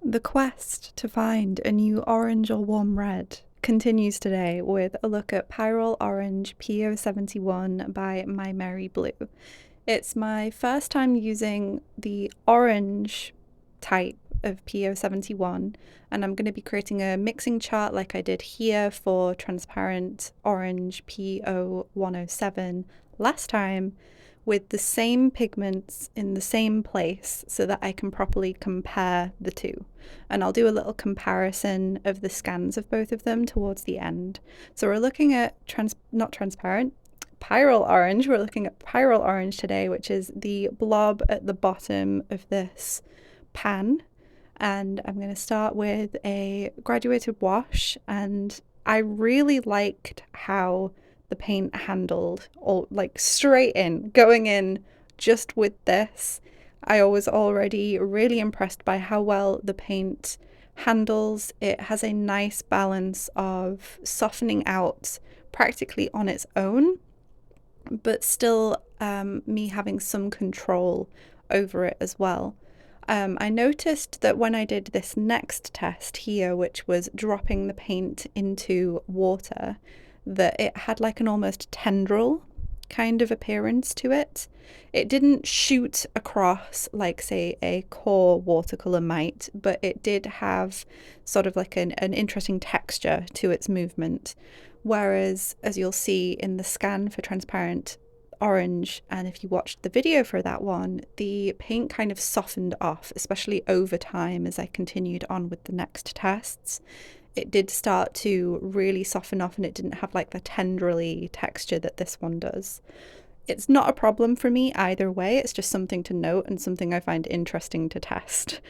The quest to find a new orange or warm red continues today with a look at Pyrrole Orange PO71 by Maimeri Blu. It's my first time using the orange type of PO71, and I'm going to be creating a mixing chart like I did here for Transparent Orange PO107 last time, with the same pigments in the same place so that I can properly compare the two. And I'll do a little comparison of the scans of both of them towards the end. So we're looking at Pyrrole Orange. We're looking at Pyrrole Orange today, which is the blob at the bottom of this pan. And I'm going to start with a graduated wash, and I really liked how the paint handled, all like straight in, going in just with this. I was already really impressed by how well the paint handles. It has a nice balance of softening out practically on its own, but still me having some control over it as well. I noticed that when I did this next test here, which was dropping the paint into water, that it had like an almost tendril kind of appearance to it. It didn't shoot across like, say, a core watercolor might, but it did have sort of like an interesting texture to its movement. Whereas, as you'll see in the scan for Transparent Orange, and if you watched the video for that one, the paint kind of softened off, especially over time as I continued on with the next tests. It did start to really soften off, and it didn't have like the tendrily texture that this one does. It's not a problem for me either way, it's just something to note and something I find interesting to test.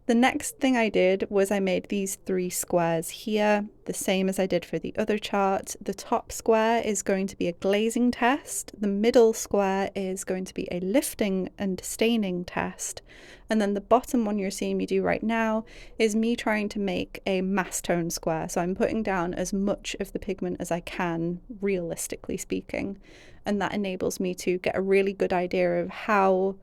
The next thing I did was I made these 3 squares here, the same as I did for the other chart. The top square is going to be a glazing test, the middle square is going to be a lifting and staining test, and then the bottom one you're seeing me do right now is me trying to make a mass tone square. So I'm putting down as much of the pigment as I can, realistically speaking, and that enables me to get a really good idea of how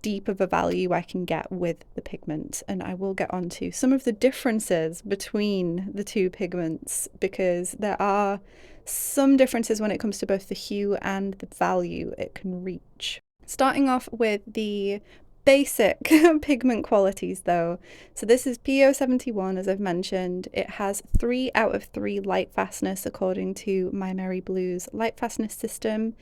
deep of a value I can get with the pigment. And I will get onto some of the differences between the two pigments, because there are some differences when it comes to both the hue and the value it can reach. Starting off with the basic pigment qualities though. So this is PO71, as I've mentioned. It has 3 out of 3 light fastness according to Maimeri Blu's light fastness system.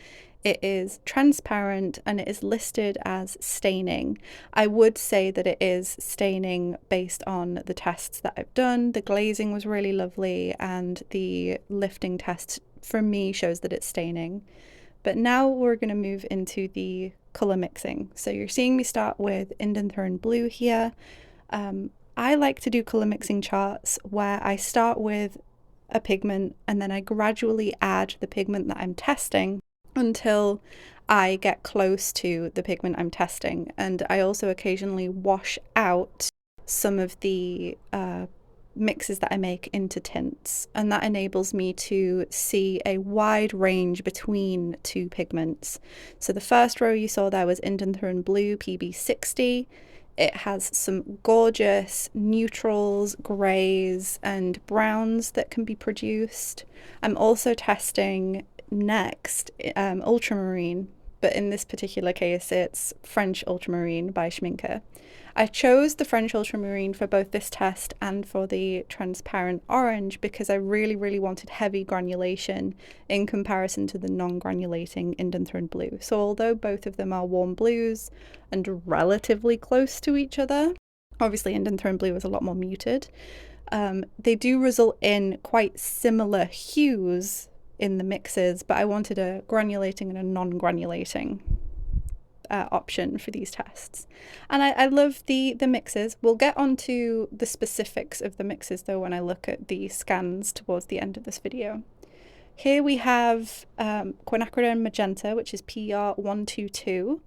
It is transparent and it is listed as staining. I would say that it is staining based on the tests that I've done. The glazing was really lovely, and the lifting test for me shows that it's staining. But now we're going to move into the colour mixing. So you're seeing me start with indanthrone blue here. I like to do colour mixing charts where I start with a pigment and then I gradually add the pigment that I'm testing until I get close to the pigment I'm testing. And I also occasionally wash out some of the mixes that I make into tints, and that enables me to see a wide range between 2 pigments. So the first row you saw there was indanthrone blue PB60. It has some gorgeous neutrals, greys and browns that can be produced. I'm also testing next ultramarine, but in this particular case it's French ultramarine by Schminke. I chose the French ultramarine for both this test and for the transparent orange because I really wanted heavy granulation in comparison to the non-granulating indanthrone blue. So although both of them are warm blues and relatively close to each other, obviously indanthrone blue is a lot more muted, they do result in quite similar hues in the mixes, but I wanted a granulating and a non-granulating option for these tests. And I love the mixes. We'll get onto the specifics of the mixes though when I look at the scans towards the end of this video. Here we have quinacridone magenta, which is PR122,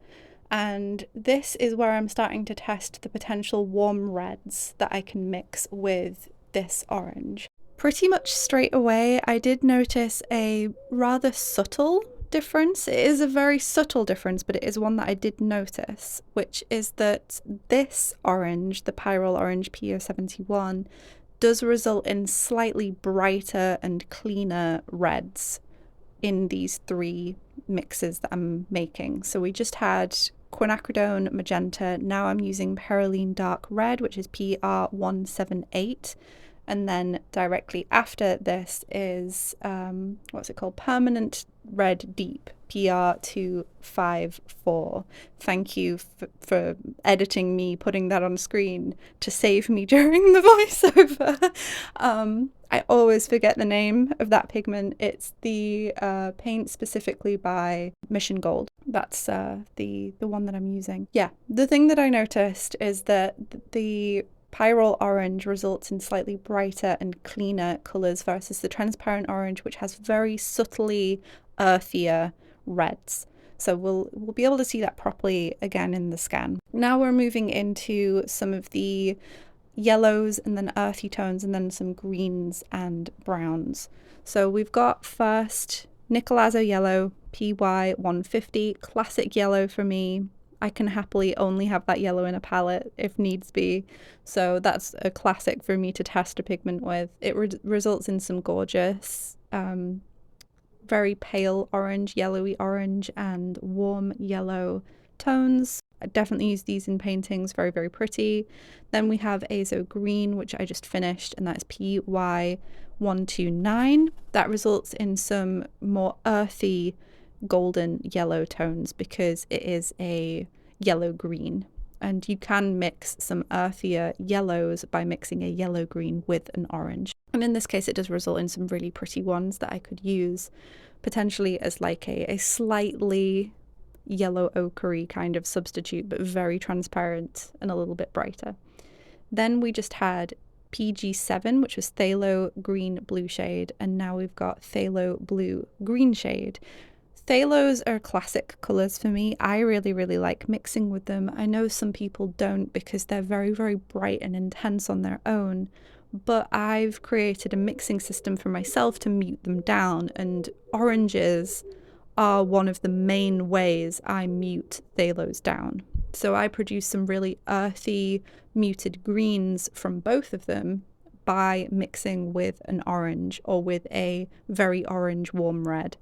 and this is where I'm starting to test the potential warm reds that I can mix with this orange. Pretty much straight away I did notice a rather subtle difference. It is a very subtle difference, but it is one that I did notice, which is that this orange, the Pyrrole Orange PO71, does result in slightly brighter and cleaner reds in these three mixes that I'm making. So we just had quinacridone magenta, now I'm using perylene dark red, which is PR178, and then directly after this is what's it called, permanent red deep, PR254. Thank you for editing me putting that on screen to save me during the voiceover. I always forget the name of that pigment. It's the paint specifically by Mission Gold. That's the one that I'm using. Yeah, the thing that I noticed is that the Pyrrole Orange results in slightly brighter and cleaner colours versus the Transparent Orange, which has very subtly earthier reds. So we'll be able to see that properly again in the scan. Now we're moving into some of the yellows and then earthy tones and then some greens and browns. So we've got first Nicolazo Yellow, PY150, classic yellow for me. I can happily only have that yellow in a palette if needs be. So that's a classic for me to test a pigment with. It results in some gorgeous, very pale orange, yellowy orange, and warm yellow tones. I definitely use these in paintings, very, very pretty. Then we have Azo Green, which I just finished, and that's PY129. That results in some more earthy golden yellow tones because it is a yellow green, and you can mix some earthier yellows by mixing a yellow green with an orange, and in this case it does result in some really pretty ones that I could use potentially as like a slightly yellow ochre kind of substitute, but very transparent and a little bit brighter. Then we just had PG7, which was phthalo green blue shade, and now we've got phthalo blue green shade. Phthalos are classic colours for me. I really, really like mixing with them. I know some people don't because they're very, very bright and intense on their own, but I've created a mixing system for myself to mute them down, and oranges are one of the main ways I mute phthalos down. So I produce some really earthy, muted greens from both of them by mixing with an orange or with a very orange warm red.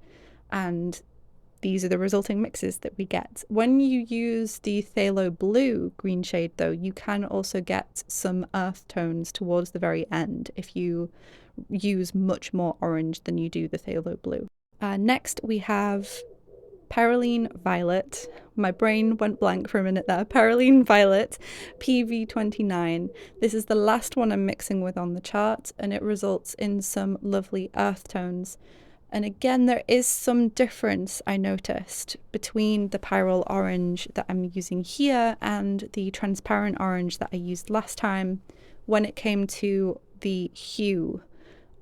And these are the resulting mixes that we get. When you use the phthalo blue green shade though, you can also get some earth tones towards the very end if you use much more orange than you do the phthalo blue. Next we have Perylene Violet. My brain went blank for a minute there. Perylene Violet, PV29. This is the last one I'm mixing with on the chart, and it results in some lovely earth tones. And again, there is some difference I noticed between the Pyrrole Orange that I'm using here and the Transparent Orange that I used last time when it came to the hue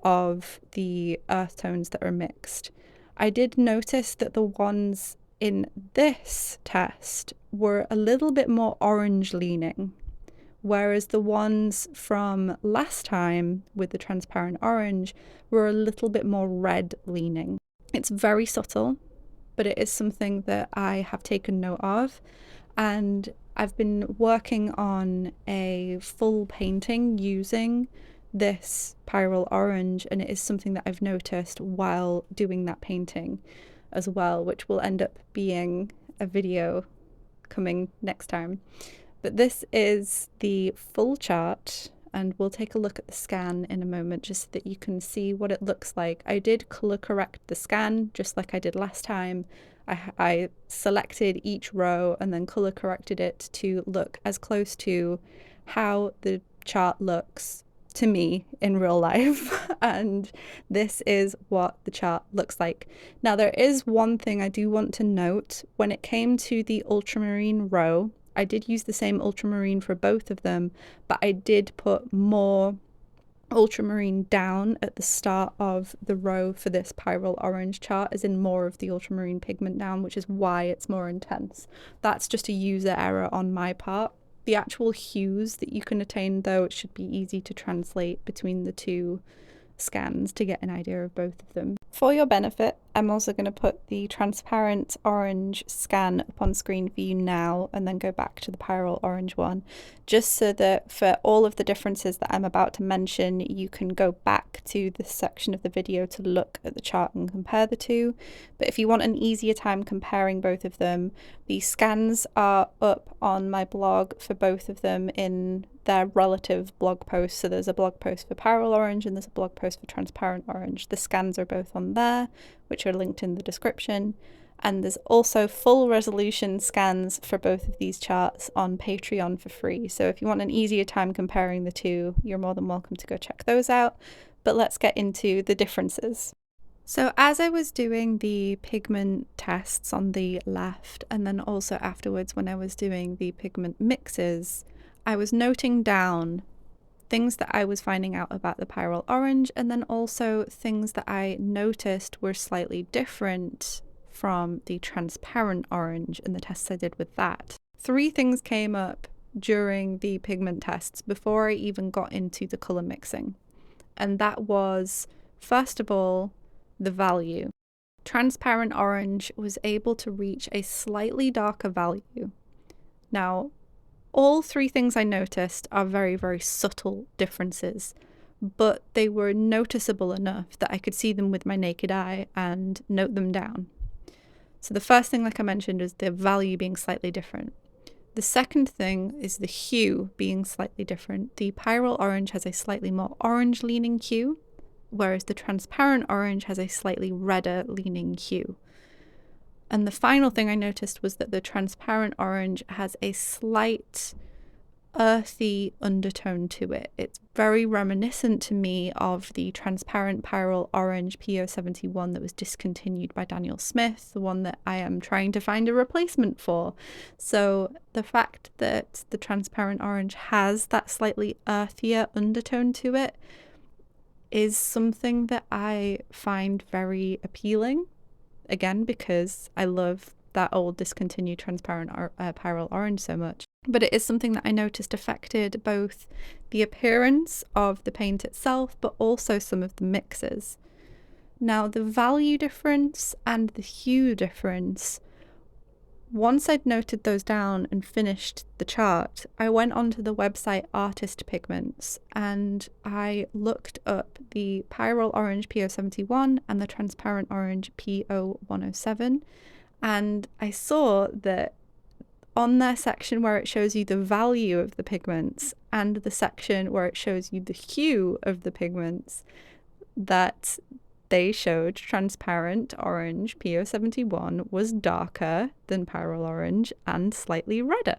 of the earth tones that are mixed. I did notice that the ones in this test were a little bit more orange leaning, whereas the ones from last time with the Transparent Orange were a little bit more red leaning. It's very subtle, but it is something that I have taken note of, and I've been working on a full painting using this Pyrrole Orange, and it is something that I've noticed while doing that painting as well, which will end up being a video coming next time. But this is the full chart, and we'll take a look at the scan in a moment just so that you can see what it looks like. I did color correct the scan just like I did last time. I selected each row and then color corrected it to look as close to how the chart looks to me in real life, and this is what the chart looks like. Now there is one thing I do want to note. When it came to the ultramarine row, I did use the same ultramarine for both of them, but I did put more ultramarine down at the start of the row for this Pyrrole Orange chart, as in more of the ultramarine pigment down, which is why it's more intense. That's just a user error on my part. The actual hues that you can attain though, it should be easy to translate between the two scans to get an idea of both of them. For your benefit, I'm also going to put the Transparent Orange scan up on screen for you now and then go back to the Pyrrole Orange one, just so that for all of the differences that I'm about to mention, you can go back to this section of the video to look at the chart and compare the two. But if you want an easier time comparing both of them, the scans are up on my blog for both of them in their relative blog posts. So there's a blog post for Pyrrole Orange and there's a blog post for Transparent Orange. The scans are both on there, which are linked in the description. And there's also full resolution scans for both of these charts on Patreon for free. So if you want an easier time comparing the two, you're more than welcome to go check those out. But let's get into the differences. So as I was doing the pigment tests on the left, and then also afterwards when I was doing the pigment mixes, I was noting down things that I was finding out about the Pyrrole Orange, and then also things that I noticed were slightly different from the Transparent Orange in the tests I did with that. 3 things came up during the pigment tests before I even got into the colour mixing. And that was, first of all, the value. Transparent Orange was able to reach a slightly darker value. Now, all 3 things I noticed are very, very subtle differences, but they were noticeable enough that I could see them with my naked eye and note them down. So the first thing, like I mentioned, is the value being slightly different. The second thing is the hue being slightly different. The Pyrrole Orange has a slightly more orange-leaning hue, whereas the Transparent Orange has a slightly redder leaning hue. And the final thing I noticed was that the Transparent Orange has a slight earthy undertone to it. It's very reminiscent to me of the Transparent Pyrrol Orange PO71 that was discontinued by Daniel Smith, the one that I am trying to find a replacement for. So the fact that the Transparent Orange has that slightly earthier undertone to it is something that I find very appealing. Again, because I love that old discontinued Transparent Pyrrol Orange so much. But it is something that I noticed affected both the appearance of the paint itself, but also some of the mixes. Now, the value difference and the hue difference, once I'd noted those down and finished the chart, I went onto the website Artist Pigments and I looked up the Pyrrole Orange PO71 and the Transparent Orange PO107, and I saw that on their section where it shows you the value of the pigments and the section where it shows you the hue of the pigments, that they showed Transparent Orange PO71 was darker than Pyrrole Orange and slightly redder.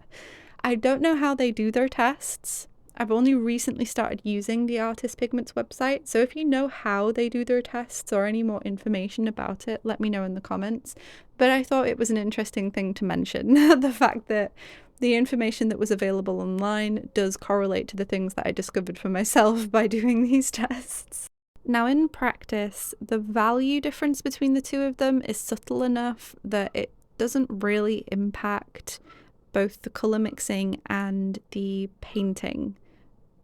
I don't know how they do their tests. I've only recently started using the Artist Pigments website, so if you know how they do their tests or any more information about it, let me know in the comments. But I thought it was an interesting thing to mention, the fact that the information that was available online does correlate to the things that I discovered for myself by doing these tests. Now, in practice, the value difference between the two of them is subtle enough that it doesn't really impact both the colour mixing and the painting,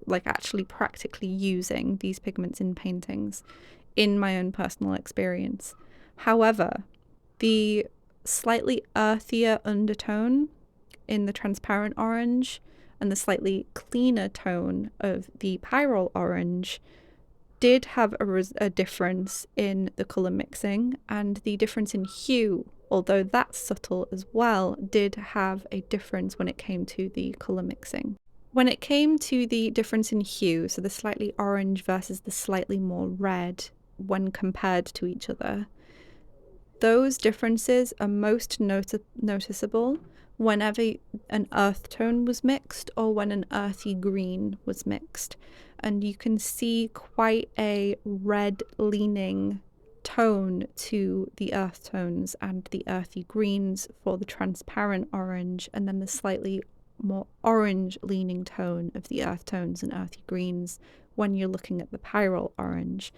like actually practically using these pigments in paintings, in my own personal experience. However, the slightly earthier undertone in the Transparent Orange and the slightly cleaner tone of the Pyrrole Orange did have a difference in the colour mixing, and the difference in hue, although that's subtle as well, did have a difference when it came to the colour mixing. When it came to the difference in hue, so the slightly orange versus the slightly more red when compared to each other, those differences are most noticeable whenever an earth tone was mixed or when an earthy green was mixed. And you can see quite a red leaning tone to the earth tones and the earthy greens for the Transparent Orange, and then the slightly more orange leaning tone of the earth tones and earthy greens when you're looking at the Pyrrole Orange.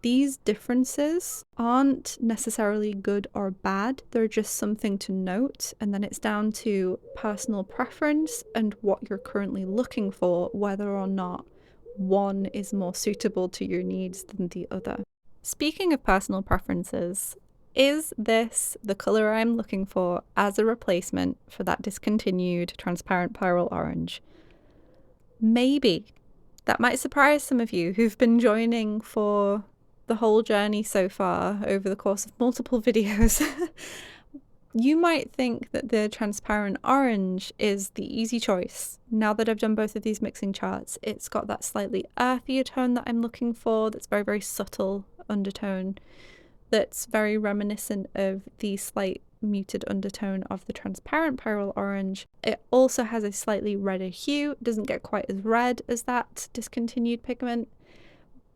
These differences aren't necessarily good or bad, they're just something to note, and then it's down to personal preference and what you're currently looking for, whether or not one is more suitable to your needs than the other. Speaking of personal preferences, Is this the colour I'm looking for as a replacement for that discontinued Transparent Pyrrol Orange? Maybe. That might surprise some of you who've been joining for the whole journey so far over the course of multiple videos. You might think that the Transparent Orange is the easy choice. Now that I've done both of these mixing charts, it's got that slightly earthier tone that I'm looking for, that's very, very subtle undertone, that's very reminiscent of the slight muted undertone of the Transparent Pyrrol Orange. It also has a slightly redder hue. It doesn't get quite as red as that discontinued pigment,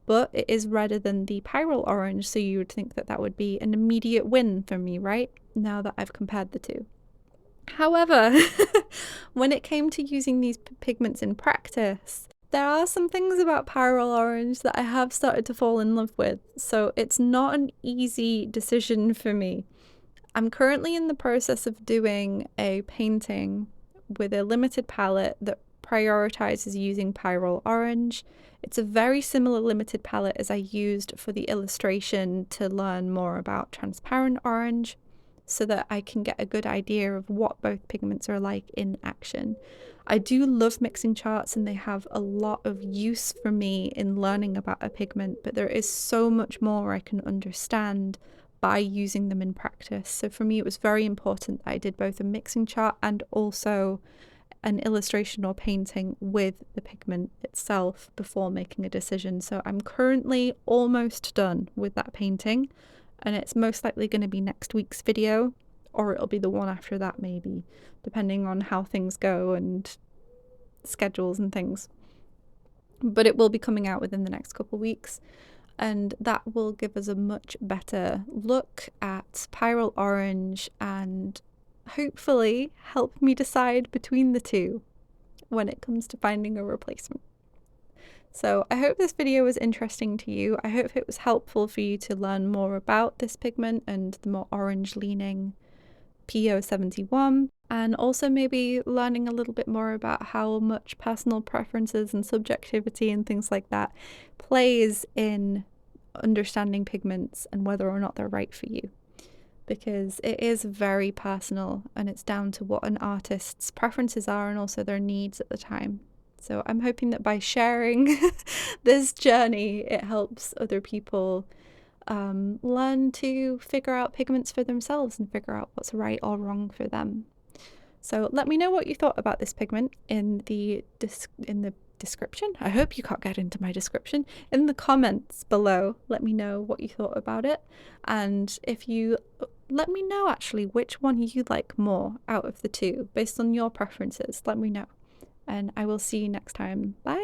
but it is redder than the Pyrrole Orange, so you would think that that would be an immediate win for me, right? Now that I've compared the two. However, when it came to using these pigments in practice, there are some things about Pyrrole Orange that I have started to fall in love with, so it's not an easy decision for me. I'm currently in the process of doing a painting with a limited palette that prioritizes using Pyrrole Orange. It's a very similar limited palette as I used for the illustration to learn more about Transparent Orange, so that I can get a good idea of what both pigments are like in action. I do love mixing charts and they have a lot of use for me in learning about a pigment, but there is so much more I can understand by using them in practice. So for me, it was very important that I did both a mixing chart and also an illustration or painting with the pigment itself before making a decision. So I'm currently almost done with that painting, and it's most likely going to be next week's video, or it'll be the one after that maybe, depending on how things go and schedules and things. But it will be coming out within the next couple of weeks, and that will give us a much better look at Pyrrole Orange and hopefully help me decide between the two when it comes to finding a replacement. So I hope this video was interesting to you. I hope it was helpful for you to learn more about this pigment and the more orange leaning PO71, and also maybe learning a little bit more about how much personal preferences and subjectivity and things like that plays in understanding pigments and whether or not they're right for you. Because it is very personal and it's down to what an artist's preferences are and also their needs at the time. So I'm hoping that by sharing this journey, it helps other people learn to figure out pigments for themselves and figure out what's right or wrong for them. So let me know what you thought about this pigment in the description. I hope you can't get into my description. In the comments below, let me know what you thought about it. And if you let me know actually which one you like more out of the two based on your preferences, let me know. And I will see you next time. Bye!